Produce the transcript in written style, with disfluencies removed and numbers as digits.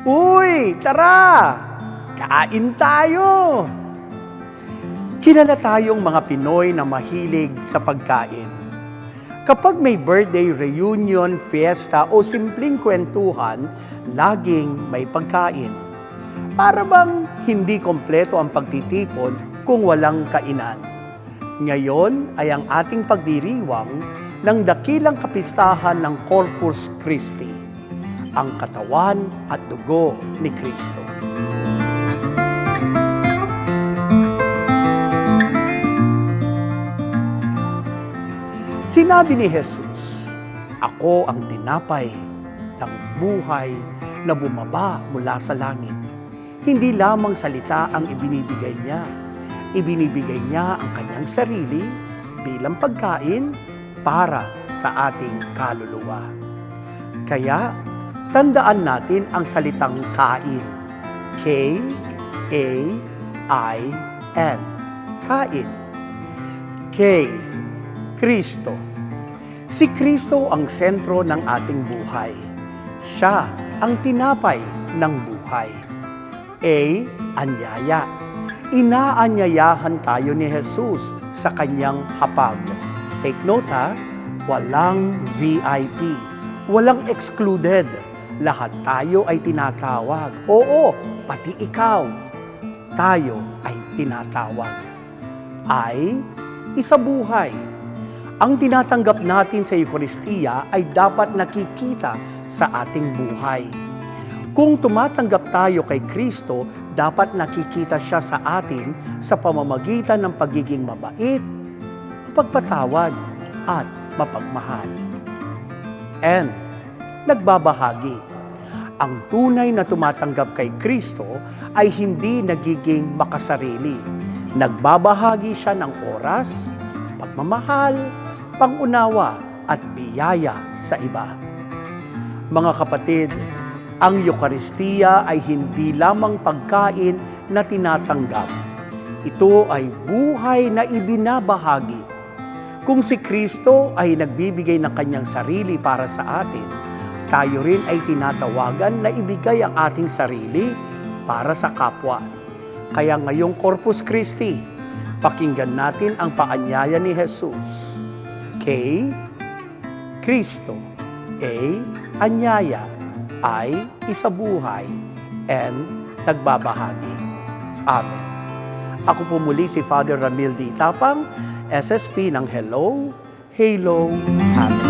Uy, tara! Kain tayo! Kilala tayong mga Pinoy na mahilig sa pagkain. Kapag may birthday reunion, fiesta o simpleng kwentuhan, laging may pagkain. Para bang hindi kompleto ang pagtitipon kung walang kainan. Ngayon ay ang ating pagdiriwang ng dakilang kapistahan ng Corpus Christi, ang katawan at dugo ni Kristo. Sinabi ni Jesus, "Ako ang tinapay ng buhay na bumaba mula sa langit." Hindi lamang salita ang ibinibigay niya. Ibinibigay niya ang kanyang sarili bilang pagkain para sa ating kaluluwa. Kaya, tandaan natin ang salitang kain. K-A-I-N. Kain. K. Kristo. Si Kristo ang sentro ng ating buhay. Siya ang tinapay ng buhay. A. Anyaya. Inaanyayahan tayo ni Jesus sa kanyang hapag. Take note ha, walang VIP, walang excluded. Lahat tayo ay tinatawag. Oo, pati ikaw. Tayo ay tinatawag. Ay, isabuhay. Ang tinatanggap natin sa Eucharistia ay dapat nakikita sa ating buhay. Kung tumatanggap tayo kay Kristo, dapat nakikita siya sa atin sa pamamagitan ng pagiging mabait, mapagpatawad, at mapagmahal. And, nagbabahagi. Ang tunay na tumatanggap kay Kristo ay hindi nagiging makasarili. Nagbabahagi siya ng oras, pagmamahal, pang-unawa, at biyaya sa iba. Mga kapatid, ang Eucharistia ay hindi lamang pagkain na tinatanggap. Ito ay buhay na ibinabahagi. Kung si Kristo ay nagbibigay ng kanyang sarili para sa atin, tayo rin ay tinatawagan na ibigay ang ating sarili para sa kapwa. Kaya ngayong Corpus Christi, pakinggan natin ang paanyaya ni Jesus. K. Kristo. A. Anyaya. I. Isabuhay. N. Nagbabahagi. Amen. Ako po muli si Father Ramil D. Tapang, SSP ng Hello, Halo, Amen.